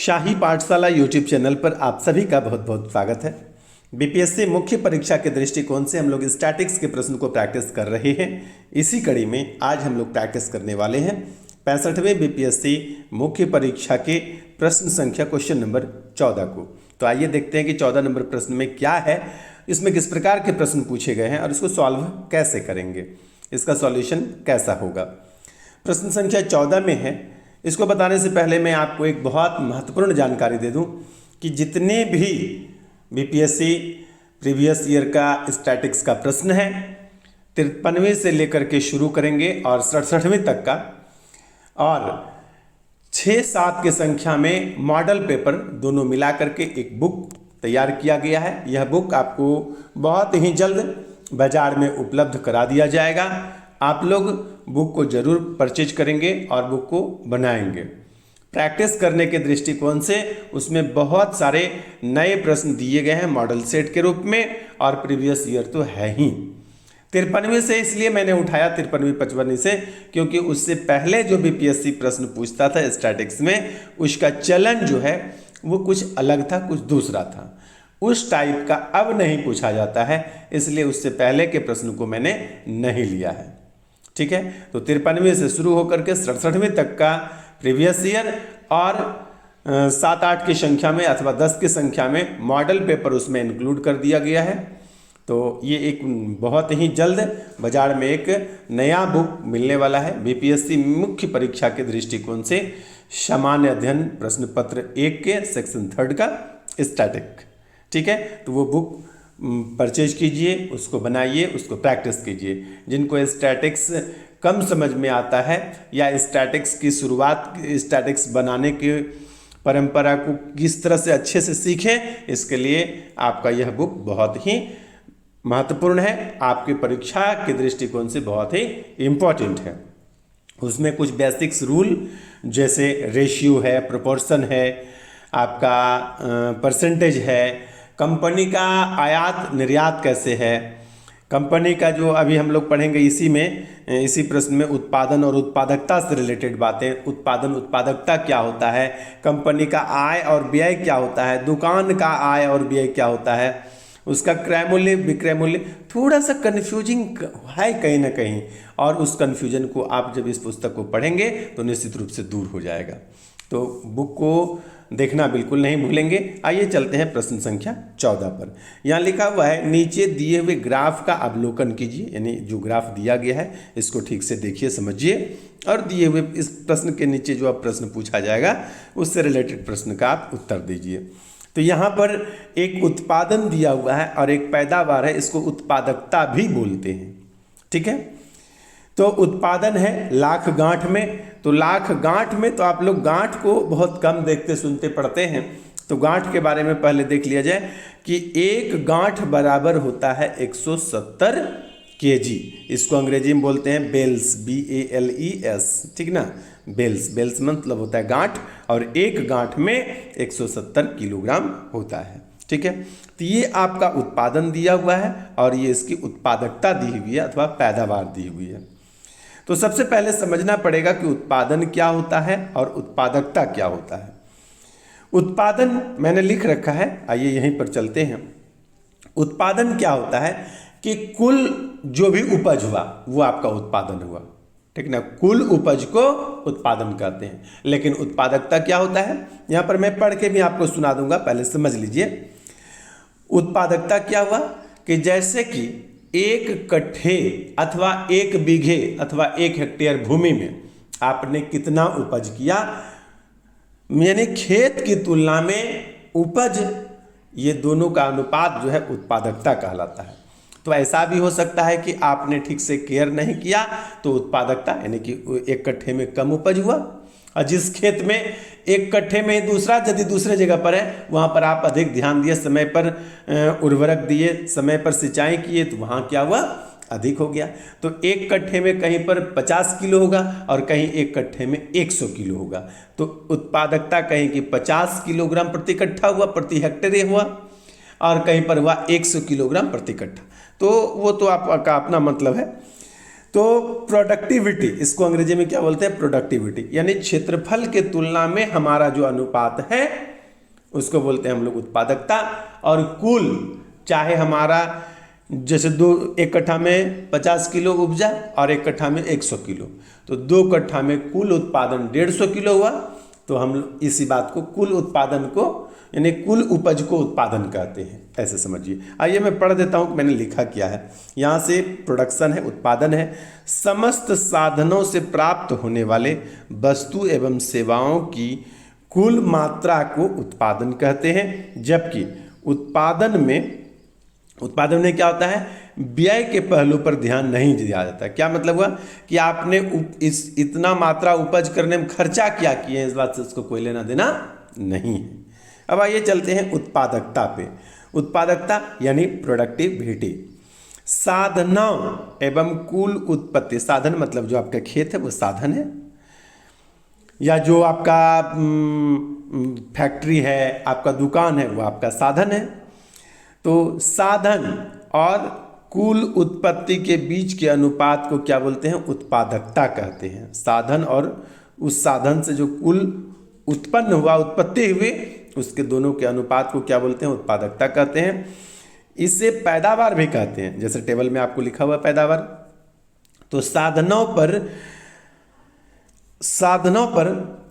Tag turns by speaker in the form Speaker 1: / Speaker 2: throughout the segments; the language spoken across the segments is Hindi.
Speaker 1: शाही पाठशाला यूट्यूब चैनल पर आप सभी का बहुत बहुत स्वागत है। बीपीएससी मुख्य परीक्षा के दृष्टिकोण से हम लोग स्टैटिक्स के प्रश्न को प्रैक्टिस कर रहे हैं। इसी कड़ी में आज हम लोग प्रैक्टिस करने वाले हैं 65वें बीपीएससी मुख्य परीक्षा के प्रश्न संख्या क्वेश्चन नंबर 14 को। तो आइए देखते हैं कि 14 नंबर प्रश्न में क्या है, इसमें किस प्रकार के प्रश्न पूछे गए हैं और इसको सॉल्व कैसे करेंगे, इसका सॉल्यूशन कैसा होगा। प्रश्न संख्या 14 में है। इसको बताने से पहले मैं आपको एक बहुत महत्वपूर्ण जानकारी दे दूं कि जितने भी बीपीएससी प्रीवियस ईयर का स्टैटिक्स का प्रश्न है 53वें से लेकर के शुरू करेंगे और 67वें तक का, और 6-7 की संख्या में मॉडल पेपर दोनों मिला करके एक बुक तैयार किया गया है। यह बुक आपको बहुत ही जल्द बाजार में उपलब्ध करा दिया जाएगा। आप लोग बुक को जरूर परचेज करेंगे और बुक को बनाएंगे। प्रैक्टिस करने के दृष्टिकोण से उसमें बहुत सारे नए प्रश्न दिए गए हैं मॉडल सेट के रूप में, और प्रीवियस ईयर तो है ही 53वें से। इसलिए मैंने उठाया 53वीं 55वीं से, क्योंकि उससे पहले जो बीपीएससी प्रश्न पूछता था स्टैटिक्स में, उसका चलन जो है वो कुछ अलग था, कुछ दूसरा था। उस टाइप का अब नहीं पूछा जाता है, इसलिए उससे पहले के प्रश्न को मैंने नहीं लिया है। ठीक है, तो 53वें से शुरू होकर के 67वें तक का प्रीवियस ईयर और 7-8 की संख्या में अथवा 10 की संख्या में मॉडल पेपर उसमें इंक्लूड कर दिया गया है। तो ये एक बहुत ही जल्द बाजार में एक नया बुक मिलने वाला है बीपीएससी मुख्य परीक्षा के दृष्टिकोण से, सामान्य अध्ययन प्रश्न पत्र 1 के सेक्शन 3 का स्टैटिक। ठीक है, तो वो बुक परचेज कीजिए, उसको बनाइए, उसको प्रैक्टिस कीजिए। जिनको स्टैटिक्स कम समझ में आता है या स्टैटिक्स की शुरुआत, स्टैटिक्स बनाने की परंपरा को किस तरह से अच्छे से सीखें, इसके लिए आपका यह बुक बहुत ही महत्वपूर्ण है, आपकी परीक्षा के दृष्टिकोण से बहुत ही इम्पोर्टेंट है। उसमें कुछ बेसिक्स रूल जैसे रेशियो है, प्रोपोर्शन है, आपका परसेंटेज है, कंपनी का आयात निर्यात कैसे है, कंपनी का जो अभी हम लोग पढ़ेंगे इसी प्रश्न में उत्पादन और उत्पादकता से रिलेटेड बातें, उत्पादन उत्पादकता क्या होता है, कंपनी का आय और व्यय क्या होता है, दुकान का आय और व्यय क्या होता है, उसका क्रय मूल्य विक्रय मूल्य। थोड़ा सा कन्फ्यूजिंग है कहीं ना कहीं, और उस कन्फ्यूजन को आप जब इस पुस्तक को पढ़ेंगे तो निश्चित रूप से दूर हो जाएगा। तो बुक को देखना बिल्कुल नहीं भूलेंगे। आइए चलते हैं प्रश्न संख्या 14 पर। यहाँ लिखा हुआ है, नीचे दिए हुए ग्राफ का अवलोकन कीजिए, यानी जो ग्राफ दिया गया है इसको ठीक से देखिए, समझिए, और दिए हुए इस प्रश्न के नीचे जो अब प्रश्न पूछा जाएगा उससे रिलेटेड प्रश्न का आप उत्तर दीजिए। तो यहाँ पर एक उत्पादन दिया हुआ है और एक पैदावार है, इसको उत्पादकता भी बोलते हैं। ठीक है, तो उत्पादन है लाख गांठ में, तो लाख गांठ में तो आप लोग गांठ को बहुत कम देखते सुनते पढ़ते हैं। तो गांठ के बारे में पहले देख लिया जाए कि एक गांठ बराबर होता है 170 केजी। इसको अंग्रेजी में बोलते हैं बेल्स, BALES। ठीक ना, बेल्स मतलब होता है गांठ, और एक गांठ में 170 किलोग्राम होता है। ठीक है, तो ये आपका उत्पादन दिया हुआ है और ये इसकी उत्पादकता दी हुई है अथवा पैदावार दी हुई है। तो सबसे पहले समझना पड़ेगा कि उत्पादन क्या होता है और उत्पादकता क्या होता है। उत्पादन मैंने लिख रखा है, आइए यहीं पर चलते हैं। उत्पादन क्या होता है कि कुल जो भी उपज हुआ वो आपका उत्पादन हुआ। ठीक ना, कुल उपज को उत्पादन कहते हैं। लेकिन उत्पादकता क्या होता है, यहाँ पर मैं पढ़ के भी आपको सुना दूंगा, पहले समझ लीजिए। उत्पादकता क्या हुआ कि जैसे कि 1 कट्ठे अथवा 1 बीघे अथवा 1 हेक्टेयर भूमि में आपने कितना उपज किया, यानी खेत की तुलना में उपज, ये दोनों का अनुपात जो है उत्पादकता कहलाता है। तो ऐसा भी हो सकता है कि आपने ठीक से केयर नहीं किया तो उत्पादकता, यानी कि 1 कट्ठे में कम उपज हुआ, और जिस खेत में 1 कट्ठे में दूसरा यदि दूसरे जगह पर है वहाँ पर आप अधिक ध्यान दिए, समय पर उर्वरक दिए, समय पर सिंचाई किए, तो वहाँ क्या हुआ, अधिक हो गया। तो 1 कट्ठे में कहीं पर 50 किलो होगा और कहीं 1 कट्ठे में 100 किलो होगा। तो उत्पादकता कहीं की 50 किलोग्राम प्रति कट्ठा हुआ, प्रति हेक्टेयर हुआ, और कहीं पर हुआ 100 किलोग्राम प्रति कट्ठा। तो वो तो आपका अपना मतलब है। तो प्रोडक्टिविटी, इसको अंग्रेजी में क्या बोलते हैं, प्रोडक्टिविटी, यानी क्षेत्रफल के तुलना में हमारा जो अनुपात है उसको बोलते हैं हम लोग उत्पादकता। और कुल, चाहे हमारा जैसे 1 कट्ठा में 50 किलो उपजा और 1 कट्ठा में 100 किलो, तो 2 कट्ठा में कुल उत्पादन 150 किलो हुआ, तो हम इसी बात को कुल उत्पादन को यानी कुल उपज को उत्पादन कहते हैं, ऐसे समझिए। आइए मैं पढ़ देता हूँ कि मैंने लिखा क्या है। यहाँ से प्रोडक्शन है, उत्पादन है, समस्त साधनों से प्राप्त होने वाले वस्तु एवं सेवाओं की कुल मात्रा को उत्पादन कहते हैं। जबकि उत्पादन में क्या होता है, व्यय के पहलू पर ध्यान नहीं दिया जाता। क्या मतलब हुआ कि आपने इतना मात्रा उपज करने में खर्चा क्या किए, इस बात से उसको कोई लेना देना नहीं है। अब आइए चलते हैं उत्पादकता पे। उत्पादकता यानी प्रोडक्टिविटी, साधनों एवं कुल उत्पत्ति, साधन मतलब जो आपका खेत है वो साधन है, या जो आपका फैक्ट्री है, आपका दुकान है, वो आपका साधन है। तो साधन और कुल उत्पत्ति के बीच के अनुपात को क्या बोलते हैं, उत्पादकता कहते हैं। साधन और उस साधन से जो कुल उत्पन्न हुआ, उत्पत्ति हुई, उसके दोनों के अनुपात को क्या बोलते हैं, उत्पादकता कहते हैं। इसे पैदावार भी कहते हैं, जैसे टेबल में आपको लिखा हुआ पैदावार। तो साधनों पर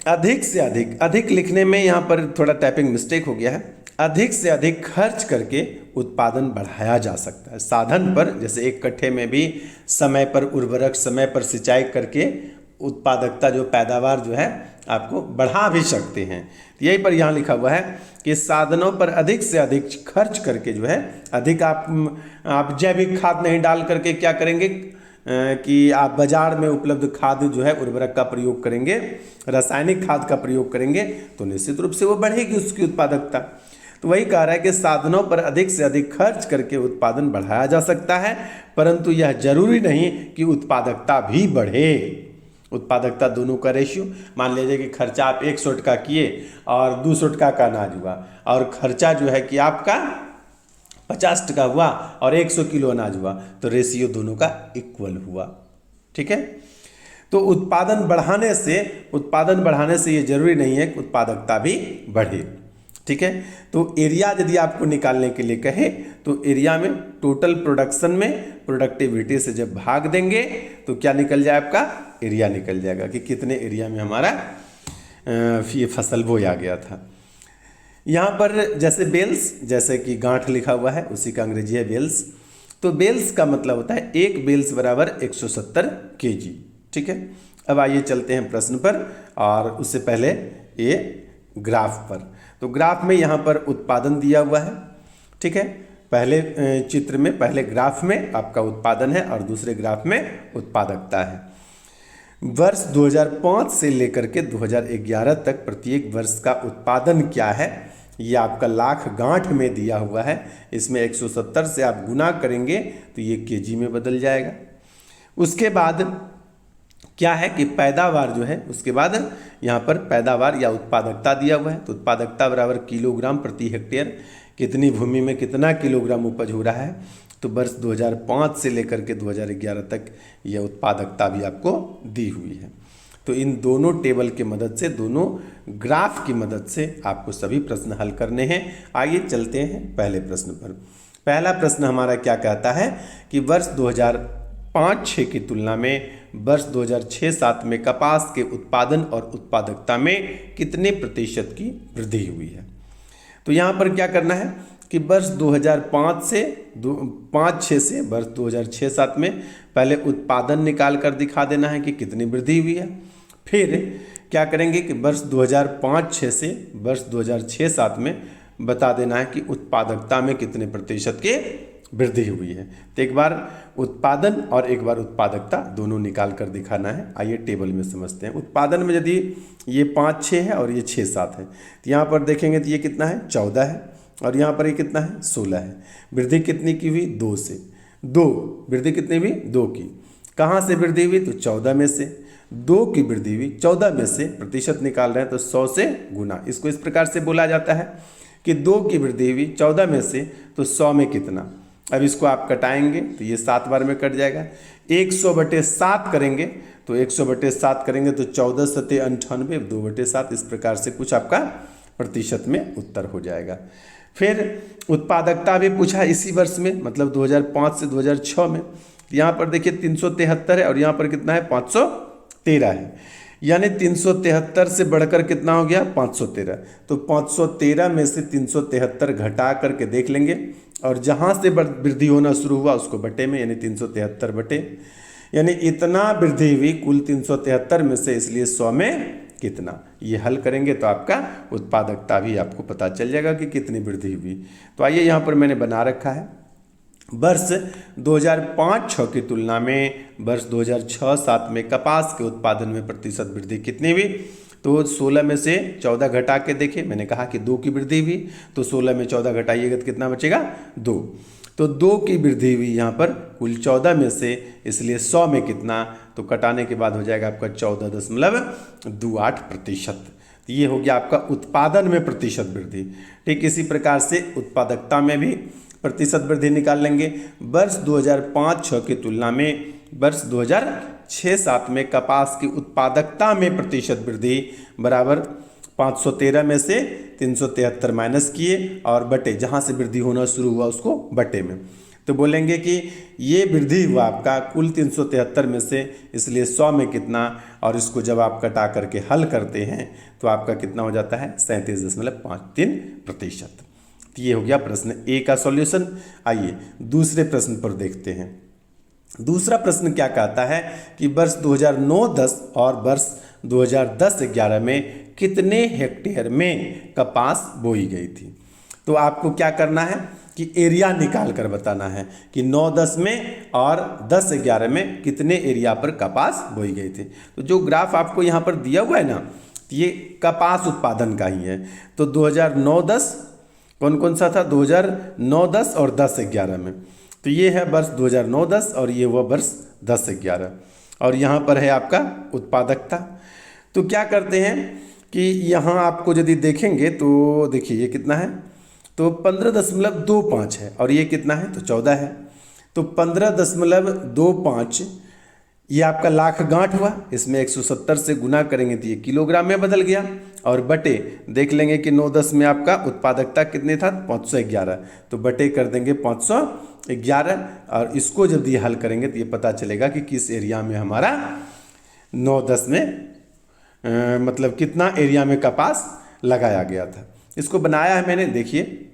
Speaker 1: अधिक से अधिक लिखने में यहाँ पर थोड़ा टाइपिंग मिस्टेक हो गया है, अधिक से अधिक खर्च करके उत्पादन बढ़ाया जा सकता है। साधन पर जैसे 1 कट्ठे में भी समय पर उर्वरक, समय पर सिंचाई करके उत्पादकता जो पैदावार जो है आपको बढ़ा भी सकते हैं। यही पर यहाँ लिखा हुआ है कि साधनों पर अधिक से अधिक खर्च करके जो है, अधिक आप जैविक खाद नहीं डाल करके क्या करेंगे कि आप बाजार में उपलब्ध खाद जो है, उर्वरक का प्रयोग करेंगे, रासायनिक खाद का प्रयोग करेंगे, तो निश्चित रूप से वो बढ़ेगी उसकी उत्पादकता। तो वही कह रहा है कि साधनों पर अधिक से अधिक खर्च करके उत्पादन बढ़ाया जा सकता है, परंतु यह जरूरी नहीं कि उत्पादकता भी बढ़े। उत्पादकता दोनों का रेशियो, मान लीजिए कि खर्चा आप 100 टका किए और 200 टका का अनाज हुआ, और खर्चा जो है कि आपका 50 टका हुआ और 100 किलो अनाज हुआ, तो रेशियो दोनों का इक्वल हुआ। ठीक है, तो उत्पादन बढ़ाने से ये जरूरी नहीं है कि उत्पादकता भी बढ़े। ठीक है, तो एरिया यदि आपको निकालने के लिए कहे तो एरिया में टोटल प्रोडक्शन में प्रोडक्टिविटी से जब भाग देंगे तो क्या निकल जाए, आपका एरिया निकल जाएगा कि कितने एरिया में हमारा ये फसल बोया गया था। यहाँ पर जैसे बेल्स, जैसे कि गांठ लिखा हुआ है, उसी का अंग्रेजी है बेल्स। तो बेल्स का मतलब होता है 1 बेल्स बराबर 170 kg। ठीक है, अब आइए चलते हैं प्रश्न पर, और उससे पहले ये ग्राफ पर। तो ग्राफ में यहाँ पर उत्पादन दिया हुआ है। ठीक है, पहले चित्र में, पहले ग्राफ में आपका उत्पादन है और दूसरे ग्राफ में उत्पादकता है। वर्ष 2005 से लेकर के 2011 तक प्रत्येक वर्ष का उत्पादन क्या है, ये आपका लाख गांठ में दिया हुआ है। इसमें 170 से आप गुना करेंगे तो ये केजी में बदल जाएगा। उसके बाद क्या है कि पैदावार जो है, उसके बाद यहाँ पर पैदावार या उत्पादकता दिया हुआ है। तो उत्पादकता बराबर किलोग्राम प्रति हेक्टेयर, कितनी भूमि में कितना किलोग्राम उपज हो रहा है। तो वर्ष 2005 से लेकर के 2011 तक यह उत्पादकता भी आपको दी हुई है। तो इन दोनों टेबल की मदद से, दोनों ग्राफ की मदद से आपको सभी प्रश्न हल करने हैं। आइए चलते हैं पहले प्रश्न पर। पहला प्रश्न हमारा क्या कहता है कि वर्ष 2005-06 की तुलना में वर्ष 2006-07 में कपास के उत्पादन और उत्पादकता में कितने प्रतिशत की वृद्धि हुई है। तो यहाँ पर क्या करना है कि वर्ष 2005 से 5-6 से वर्ष 2006-07 में पहले उत्पादन निकाल कर दिखा देना है कि कितनी वृद्धि हुई है। फिर क्या करेंगे कि वर्ष 2005-06 से वर्ष 2006-07 में बता देना है कि उत्पादकता में कितने प्रतिशत की वृद्धि हुई है। तो एक बार उत्पादन और एक बार उत्पादकता दोनों निकाल कर दिखाना है। आइए टेबल में समझते हैं। उत्पादन में यदि ये 5-6 है और ये 6-7 है, तो यहाँ पर देखेंगे तो ये कितना है, 14 है, और यहाँ पर ये कितना है, 16 है। वृद्धि कितनी की हुई, 2 से। 2 वृद्धि कितनी हुई, 2 की। कहाँ से वृद्धि हुई, तो 14 में से। 2 की वृद्धि हुई 14 में से, प्रतिशत निकाल रहे हैं तो 100 से गुना। इसको इस प्रकार से बोला जाता है कि 2 की वृद्धि हुई 14 में से, तो 100 में कितना, अब इसको आप कटाएंगे तो ये 7 बार में कट जाएगा। 100/7 करेंगे तो 100/7 करेंगे तो 14 सते 98, 2/7, इस प्रकार से कुछ आपका प्रतिशत में उत्तर हो जाएगा। फिर उत्पादकता भी पूछा इसी वर्ष में, मतलब 2005 से 2006 में। यहाँ पर देखिए 373 है और यहाँ पर कितना है 513 है, यानी 373 से बढ़कर कितना हो गया 513। तो 513 में से 373 घटा करके देख लेंगे और जहाँ से वृद्धि होना शुरू हुआ उसको बटे में, यानी 373 बटे, यानी इतना वृद्धि हुई कुल 373 में से, इसलिए 100 में कितना। ये हल करेंगे तो आपका उत्पादकता भी आपको पता चल जाएगा कि कितनी वृद्धि हुई। तो आइए यहाँ पर मैंने बना रखा है वर्ष 2005-06 की तुलना में वर्ष 2006-07 में कपास के उत्पादन में प्रतिशत वृद्धि कितनी हुई। तो 16 में से 14 घटा के देखिए, मैंने कहा कि 2 की वृद्धि हुई, तो 16 में 14 घटाइएगा तो कितना बचेगा 2। तो 2 की वृद्धि हुई यहाँ पर कुल 14 में से, इसलिए 100 में कितना, तो कटाने के बाद हो जाएगा आपका 14.28%। ये हो गया आपका उत्पादन में प्रतिशत वृद्धि। ठीक इसी प्रकार से उत्पादकता में भी प्रतिशत वृद्धि निकाल लेंगे। वर्ष 2005-06 की तुलना में वर्ष 2006-07 में कपास की उत्पादकता में प्रतिशत वृद्धि बराबर 513 में से 373 माइनस किए और बटे, जहाँ से वृद्धि होना शुरू हुआ उसको बटे में। तो बोलेंगे कि ये वृद्धि हुआ आपका कुल 373 में से, इसलिए 100 में कितना, और इसको जब आप कटा करके हल करते हैं तो आपका कितना हो जाता है 37.53%। तो ये हो गया प्रश्न ए का सॉल्यूशन। आइए दूसरे प्रश्न पर देखते हैं। दूसरा प्रश्न क्या कहता है कि वर्ष 2009-10 और वर्ष 2010-11 में कितने हेक्टेयर में कपास बोई गई थी। तो आपको क्या करना है कि एरिया निकाल कर बताना है कि 9-10 में और 10-11 में कितने एरिया पर कपास बोई गई थी। तो जो ग्राफ आपको यहाँ पर दिया हुआ है ना, ये कपास उत्पादन का ही है। तो 2009-10 कौन कौन सा था, 2009-10 और 10-11 में। तो ये है वर्ष 2009-10 और ये हुआ वर्ष 10-11, और यहाँ पर है आपका उत्पादकता। तो क्या करते हैं कि यहाँ आपको यदि देखेंगे तो देखिए ये कितना है, तो 15.25 है, और ये कितना है तो 14 है। तो 15.25 ये आपका लाख गांठ हुआ, इसमें 170 से गुना करेंगे तो ये किलोग्राम में बदल गया, और बटे देख लेंगे कि 9-10 में आपका उत्पादकता कितने था 511, तो बटे कर देंगे 511, और इसको जब ये हल करेंगे तो ये पता चलेगा कि किस एरिया में हमारा 9-10 में मतलब कितना एरिया में कपास लगाया गया था। इसको बनाया है मैंने, देखिए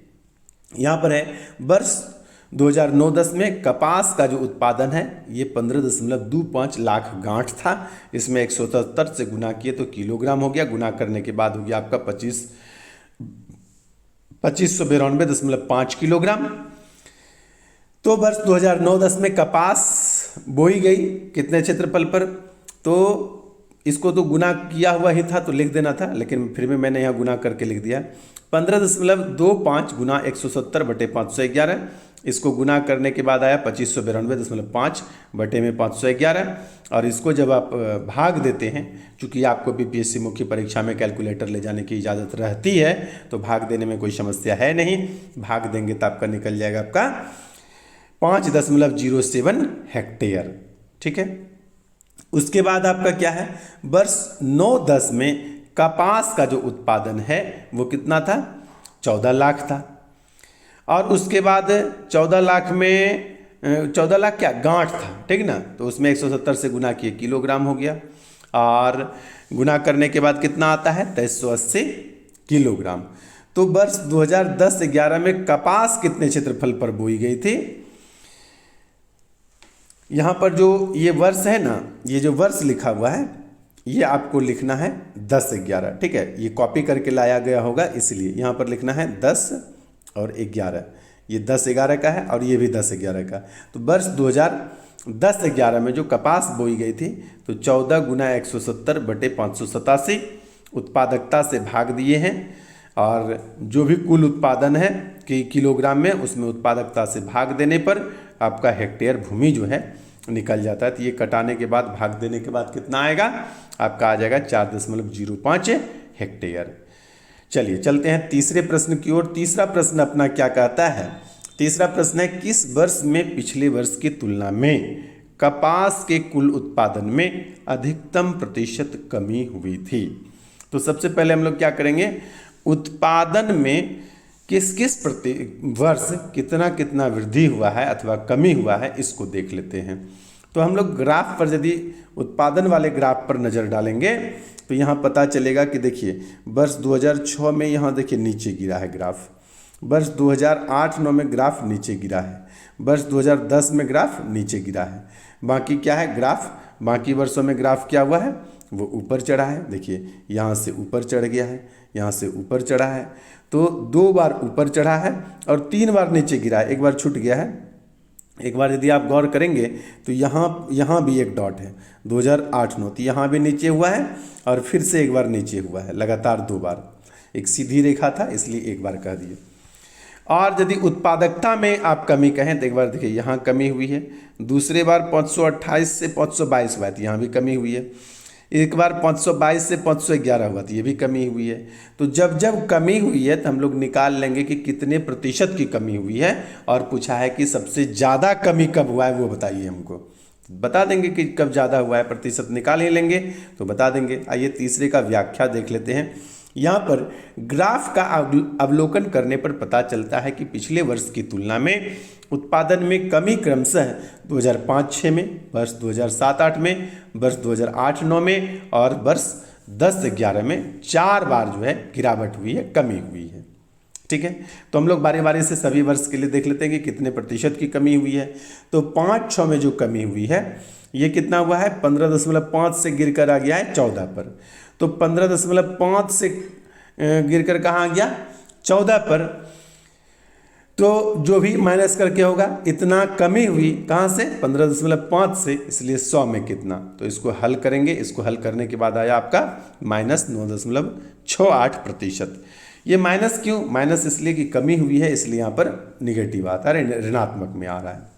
Speaker 1: यहाँ पर है वर्ष 2009-10 में कपास का जो उत्पादन है ये 15.25 लाख गांठ था। इसमें 170 से गुना किए तो किलोग्राम हो गया, गुना करने के बाद हो गया आपका 2592.5 किलोग्राम। तो वर्ष 2009-10 में कपास बोई गई कितने क्षेत्रफल पर, तो इसको तो गुना किया हुआ ही था तो लिख देना था, लेकिन फिर भी मैंने यहाँ गुना करके लिख दिया। 15.25 गुना 170 बटे 511, इसको गुना करने के बाद आया 2592.5 बटे में 511, और इसको जब आप भाग देते हैं, चूँकि आपको बीपीएससी मुख्य परीक्षा में कैलकुलेटर ले जाने की इजाज़त रहती है तो भाग देने में कोई समस्या है नहीं, भाग देंगे तो आपका निकल जाएगा आपका 5.07 हेक्टेयर। ठीक है, उसके बाद आपका क्या है, वर्ष 9-10 में कपास का जो उत्पादन है वो कितना था 14 लाख था, और उसके बाद 14 लाख में 14 लाख क्या गांठ था, ठीक ना, तो उसमें 170 से गुना किए किलोग्राम हो गया, और गुना करने के बाद कितना आता है 2380 किलोग्राम। तो वर्ष 2010-11 में कपास कितने क्षेत्रफल पर बोई गई थी। यहाँ पर जो ये वर्ष है ना, ये जो वर्ष लिखा हुआ है ये आपको लिखना है 10-11, ठीक है, ये कॉपी करके लाया गया होगा इसलिए यहाँ पर लिखना है 10 और 11, ये 10-11 का है और ये भी 10-11 का। तो वर्ष 2010-11 में जो कपास बोई गई थी तो 14 गुना 170 बटे 587 उत्पादकता से भाग दिए हैं, और जो भी कुल उत्पादन है कि किलोग्राम में, उसमें उत्पादकता से भाग देने पर आपका हेक्टेयर भूमि जो है निकल जाता है। तो ये कटाने के बाद भाग देने के बाद कितना आएगा, आपका आ जाएगा 4.05 हेक्टेयर। चलिए चलते हैं तीसरे प्रश्न की ओर। तीसरा प्रश्न अपना क्या कहता है, तीसरा प्रश्न है, किस वर्ष में पिछले वर्ष की तुलना में कपास के कुल उत्पादन में अधिकतम प्रतिशत कमी हुई थी? तो सबसे पहले हम लोग क्या करेंगे, उत्पादन में किस किस प्रति वर्ष कितना कितना वृद्धि हुआ है अथवा कमी हुआ है, इसको देख लेते हैं। तो हम लोग ग्राफ पर यदि उत्पादन वाले ग्राफ पर नज़र डालेंगे तो यहाँ पता चलेगा कि देखिए वर्ष 2006 में यहाँ देखिए नीचे गिरा है ग्राफ, वर्ष 2008-9 में ग्राफ नीचे गिरा है, वर्ष 2010 में ग्राफ नीचे गिरा है। बाकी क्या है ग्राफ, बाकी वर्षों में ग्राफ क्या हुआ है, वो ऊपर चढ़ा है। देखिए यहाँ से ऊपर चढ़ गया है, यहाँ से ऊपर चढ़ा है, तो 2 बार ऊपर चढ़ा है और 3 बार नीचे गिरा है, 1 बार छूट गया है। एक बार यदि आप गौर करेंगे तो यहाँ भी एक डॉट है 2008-9, तो यहाँ भी नीचे हुआ है और फिर से 1 बार नीचे हुआ है, लगातार 2 बार। एक सीधी रेखा था इसलिए 1 बार कह दिए। और यदि उत्पादकता में आप कमी कहें तो एक बार देखिए यहाँ कमी हुई है, दूसरे बार 528 से 522 हुआ, तो यहाँ भी कमी हुई है, एक बार 522 से 511 हुआ, तो ये भी कमी हुई है। तो जब जब कमी हुई है तो हम लोग निकाल लेंगे कि कितने प्रतिशत की कमी हुई है, और पूछा है कि सबसे ज़्यादा कमी कब हुआ है वो बताइए हमको, बता देंगे कि कब ज़्यादा हुआ है, प्रतिशत निकाल ही लेंगे तो बता देंगे। आइए तीसरे का व्याख्या देख लेते हैं। यहाँ पर ग्राफ का अवलोकन करने पर पता चलता है कि पिछले वर्ष की तुलना में उत्पादन में कमी क्रमशः 2005-06 में, वर्ष 2007-08 में, वर्ष 2008-09 में और वर्ष 10-11 में 4 बार जो है गिरावट हुई है, कमी हुई है। ठीक है, तो हम लोग बारी बारी से सभी वर्ष के लिए देख लेते हैं कि कितने प्रतिशत की कमी हुई है। तो 5-6 में जो कमी हुई है ये कितना हुआ है, 15.5 से गिरकर आ गया है 14 पर। तो 15.5 से गिरकर कहाँ आ गया, 14 पर। तो जो भी माइनस करके होगा इतना कमी हुई कहाँ से, 15.5 से, इसलिए 100 में कितना, तो इसको हल करेंगे। इसको हल करने के बाद आया आपका -9.68%। ये माइनस क्यों, माइनस इसलिए कि कमी हुई है, इसलिए यहाँ पर निगेटिव आता है, ऋणात्मक में आ रहा है।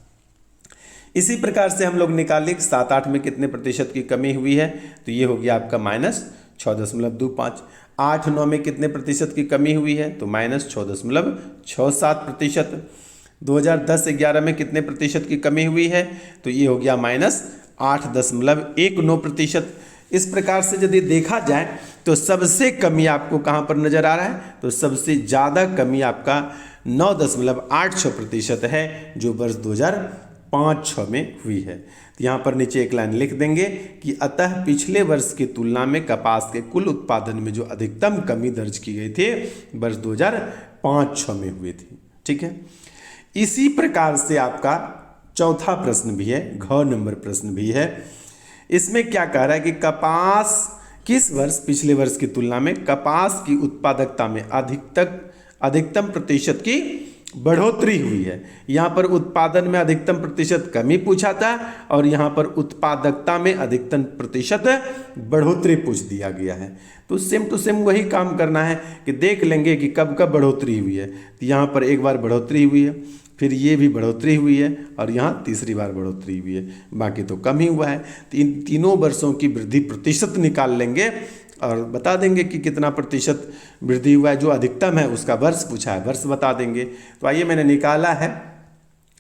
Speaker 1: इसी प्रकार से हम लोग निकालें 7-8 में कितने प्रतिशत की कमी हुई है, तो ये हो गया आपका -6.25। 8-9 में कितने प्रतिशत की कमी हुई है, तो -6.67%। 2010-11 में कितने प्रतिशत की कमी हुई है, तो ये हो गया -8.19%। इस प्रकार से यदि देखा जाए तो सबसे कमी आपको कहाँ पर नज़र आ रहा है, तो सबसे ज़्यादा कमी आपका 9.86% है, जो वर्ष 2005-06 में हुई है। तो यहाँ पर नीचे एक लाइन लिख देंगे कि अतः पिछले वर्ष की तुलना में कपास के कुल उत्पादन में जो अधिकतम कमी दर्ज की गई थी वर्ष 2005-06 में हुई थी। ठीक है, इसी प्रकार से आपका चौथा प्रश्न भी है, घ नंबर प्रश्न भी है। इसमें क्या कह रहा है कि कपास किस वर्ष पिछले वर्ष की तुलना में कपास की उत्पादकता में अधिकतम प्रतिशत की बढ़ोतरी हुई है। यहाँ पर उत्पादन में अधिकतम प्रतिशत कमी पूछा था और यहाँ पर उत्पादकता में अधिकतम प्रतिशत बढ़ोतरी पूछ दिया गया है। तो सेम टू सेम वही काम करना है कि देख लेंगे कि कब कब बढ़ोतरी हुई है। तो यहाँ पर एक बार बढ़ोतरी हुई है, फिर ये भी बढ़ोतरी हुई है और यहाँ तीसरी बार बढ़ोतरी हुई है, बाकी तो कम ही हुआ है। तीनों वर्षों की वृद्धि प्रतिशत निकाल लेंगे और बता देंगे कि कितना प्रतिशत वृद्धि हुआ है। जो अधिकतम है उसका वर्ष पूछा है, वर्ष बता देंगे। तो आइए मैंने निकाला है,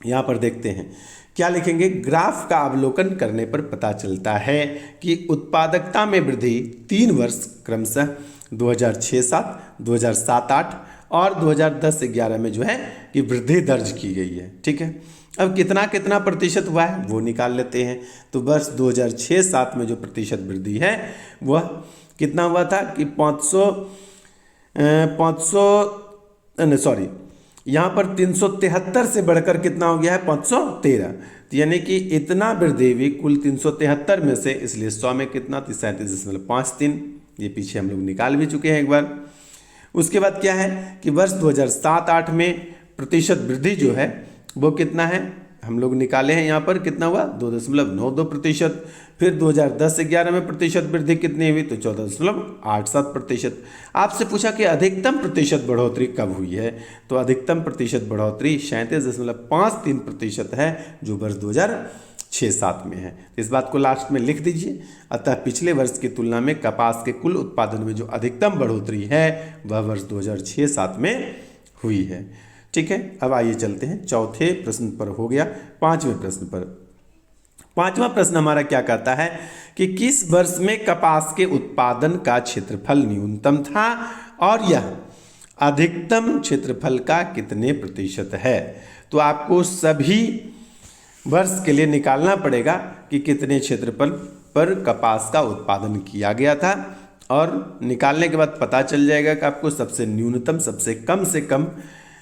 Speaker 1: यहाँ पर देखते हैं क्या लिखेंगे। ग्राफ का अवलोकन करने पर पता चलता है कि उत्पादकता में वृद्धि 3 वर्ष क्रमशः 2006-07, 2007-08 और 2010-11 में जो है कि वृद्धि दर्ज की गई है। ठीक है, अब कितना कितना प्रतिशत हुआ है वो निकाल लेते हैं। तो वर्ष 2006-07 में जो प्रतिशत वृद्धि है वह कितना हुआ था कि 373 से बढ़कर कितना हो गया है 513। तो यानी कि इतना वृद्धि हुई कुल 373 में से, इसलिए 100 में कितना, 37.53। ये पीछे हम लोग निकाल भी चुके हैं एक बार। उसके बाद क्या है कि वर्ष 2007-08 में प्रतिशत वृद्धि जो है वो कितना है, हम लोग निकाले हैं। यहाँ पर कितना हुआ 2.92%। फिर 2010-11 में प्रतिशत वृद्धि कितनी हुई, तो 14.87%। आपसे पूछा कि अधिकतम प्रतिशत बढ़ोतरी कब हुई है, तो अधिकतम प्रतिशत बढ़ोतरी 37.53% है, जो वर्ष 2006-07 में है। इस बात को लास्ट में लिख दीजिए। अतः पिछले वर्ष की तुलना में कपास के कुल उत्पादन में जो अधिकतम बढ़ोतरी है वह वर्ष 2006-07 में हुई है। ठीक। ठीक है, अब आइए चलते हैं चौथे प्रश्न पर, हो गया पांचवें प्रश्न पर। पांचवा प्रश्न हमारा क्या कहता है कि किस वर्ष में कपास के उत्पादन का क्षेत्रफल न्यूनतम था और यह अधिकतम क्षेत्रफल का कितने प्रतिशत है। तो आपको सभी वर्ष के लिए निकालना पड़ेगा कि कितने क्षेत्रफल पर कपास का उत्पादन किया गया था, और निकालने के बाद पता चल जाएगा कि आपको सबसे न्यूनतम सबसे कम से कम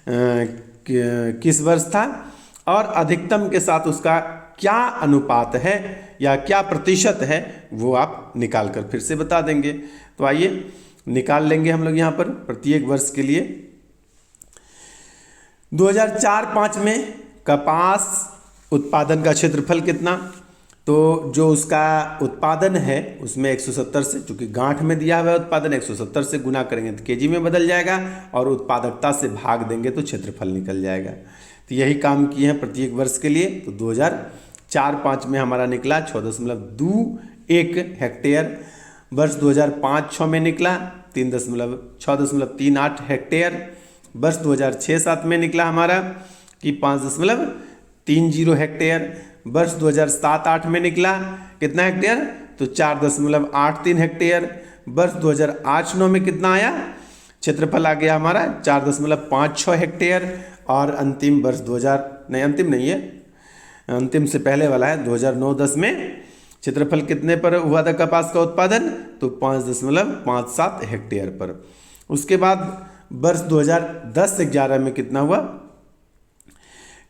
Speaker 1: किस वर्ष था और अधिकतम के साथ उसका क्या अनुपात है या क्या प्रतिशत है, वो आप निकाल कर फिर से बता देंगे। तो आइए निकाल लेंगे हम लोग यहाँ पर प्रत्येक वर्ष के लिए। 2004-05 में कपास उत्पादन का क्षेत्रफल कितना, तो जो उसका उत्पादन है उसमें 170 से, चूंकि गांठ में दिया हुआ है उत्पादन, 170 से गुना करेंगे तो केजी में बदल जाएगा और उत्पादकता से भाग देंगे तो क्षेत्रफल निकल जाएगा। तो यही काम किए हैं प्रत्येक वर्ष के लिए। तो 2004-05 में हमारा निकला 6.21 हेक्टेयर, वर्ष 2005-06 में निकला 6.38 हेक्टेयर, वर्ष 2006-07 में निकला हमारा कि 5.30 हेक्टेयर, वर्ष 2007-08 में निकला कितना हेक्टेयर, तो 4.83 हेक्टेयर, वर्ष 2008-09 में कितना आया क्षेत्रफल आ गया हमारा 4.56 हेक्टेयर, और अंतिम वर्ष अंतिम नहीं है, अंतिम से पहले वाला है 2009-10 में क्षेत्रफल कितने पर हुआ था कपास का उत्पादन, तो 5.57 हेक्टेयर पर। उसके बाद वर्ष 2010-11 में कितना हुआ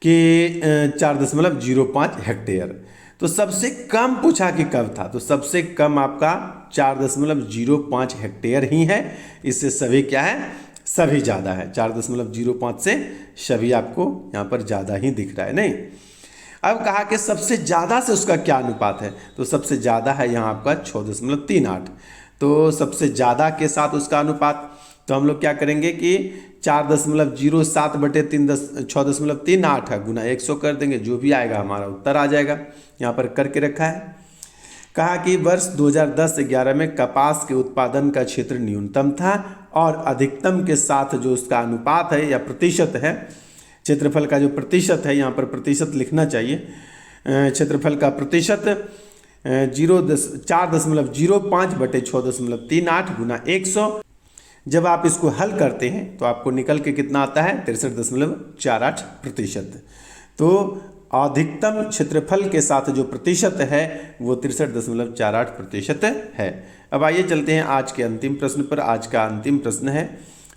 Speaker 1: कि 4.05 हेक्टेयर। तो सबसे कम पूछा कि कब था, तो सबसे कम आपका 4.05 हेक्टेयर ही है। इससे सभी क्या है, सभी ज़्यादा है, 4.05 से सभी आपको यहाँ पर ज़्यादा ही दिख रहा है नहीं। अब कहा कि सबसे ज़्यादा से उसका क्या अनुपात है, तो सबसे ज़्यादा है यहाँ आपका 6.38। तो सबसे ज़्यादा के साथ उसका अनुपात, तो हम लोग क्या करेंगे कि 4.07 बटे 6.38 है गुना 100 कर देंगे, जो भी आएगा हमारा उत्तर आ जाएगा। यहाँ पर करके रखा है। कहा कि वर्ष 2010-11 में कपास के उत्पादन का क्षेत्र न्यूनतम था और अधिकतम के साथ जो उसका अनुपात है या प्रतिशत है, क्षेत्रफल का जो प्रतिशत है, यहाँ पर प्रतिशत लिखना चाहिए, क्षेत्रफल का प्रतिशत 4.05 बटे 6.38 गुना 100। जब आप इसको हल करते हैं तो आपको निकल के कितना आता है, 63.48%। तो अधिकतम क्षेत्रफल के साथ जो प्रतिशत है वो 63.48% है। अब आइए चलते हैं आज के अंतिम प्रश्न पर। आज का अंतिम प्रश्न है,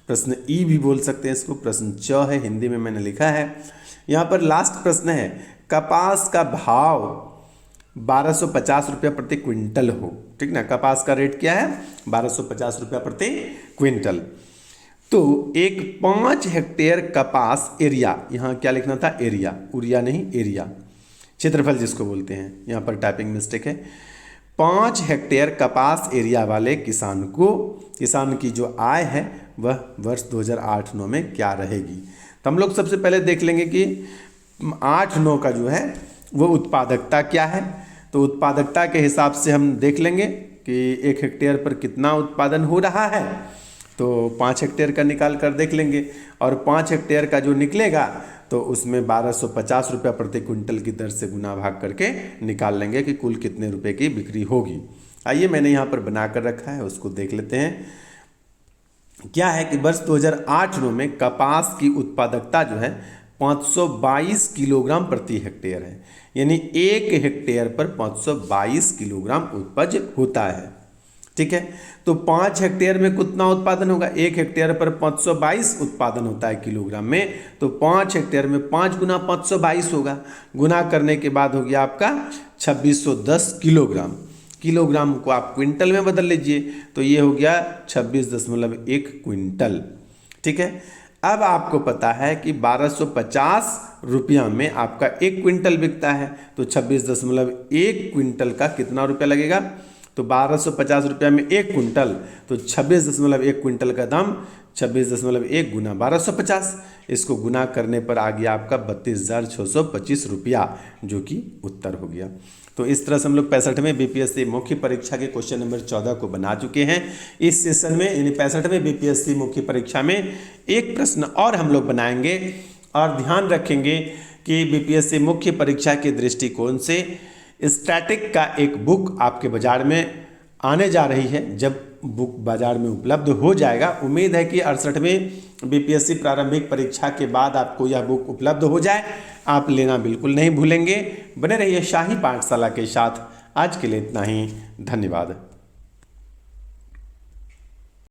Speaker 1: प्रश्न ई भी बोल सकते हैं इसको, प्रश्न च है, हिंदी में मैंने लिखा है। यहाँ पर लास्ट प्रश्न है, कपास का भाव 1250 रुपया प्रति क्विंटल हो, ठीक ना। कपास का रेट क्या है, 1250 रुपया प्रति क्विंटल। तो एक 5 हेक्टेयर कपास एरिया, यहाँ क्या लिखना था, एरिया, उरिया नहीं, एरिया, क्षेत्रफल जिसको बोलते हैं, यहाँ पर टाइपिंग मिस्टेक है। 5 हेक्टेयर कपास एरिया वाले किसान की जो आय है वह वर्ष 2008-09 में क्या रहेगी। तो हम लोग सबसे पहले देख लेंगे कि 8-9 का जो है वो उत्पादकता क्या है। तो उत्पादकता के हिसाब से हम देख लेंगे कि 1 हेक्टेयर पर कितना उत्पादन हो रहा है, तो 5 हेक्टेयर का निकाल कर देख लेंगे, और 5 हेक्टेयर का जो निकलेगा तो उसमें 1250 रुपया प्रति क्विंटल की दर से गुना भाग करके निकाल लेंगे कि कुल कितने रुपए की बिक्री होगी। आइए मैंने यहाँ पर बना कर रखा है, उसको देख लेते हैं। क्या है कि वर्ष 2008-09 में कपास की उत्पादकता जो है 522 किलोग्राम प्रति हेक्टेयर है, यानी 1 हेक्टेयर पर 522 किलोग्राम उपज होता है, ठीक है। तो 5 हेक्टेयर में कितना उत्पादन होगा, 1 हेक्टेयर पर 522 उत्पादन होता है किलोग्राम में, तो 5 हेक्टेयर में 5 गुना 522 होगा, गुना करने के बाद हो गया आपका 2610 किलोग्राम। किलोग्राम को आप क्विंटल में बदल लीजिए तो ये हो गया 26.1 क्विंटल, ठीक है। अब आपको पता है कि 1250 रुपया में आपका 1 क्विंटल बिकता है, तो 26.1 क्विंटल का कितना रुपया लगेगा, तो 1250 रुपया में 1 क्विंटल, तो 26.1 क्विंटल का दाम 26.1 गुना 1250, इसको गुना करने पर आ गया आपका 32,625 रुपया, जो कि उत्तर हो गया। तो इस तरह से हम लोग 65वें बीपीएससी मुख्य परीक्षा के क्वेश्चन नंबर 14 को बना चुके हैं। इस सेशन में यानी 65वें बीपीएससी मुख्य परीक्षा में एक प्रश्न और हम लोग बनाएंगे, और ध्यान रखेंगे कि बीपीएससी मुख्य परीक्षा के दृष्टिकोण से स्टैटिक का एक बुक आपके बाज़ार में आने जा रही है। जब बुक बाज़ार में उपलब्ध हो जाएगा, उम्मीद है कि 68वें बीपीएससी प्रारंभिक परीक्षा के बाद आपको यह बुक उपलब्ध हो जाए। आप लेना बिल्कुल नहीं भूलेंगे। बने रहिए शाही पाठशाला के साथ। आज के लिए इतना ही। धन्यवाद।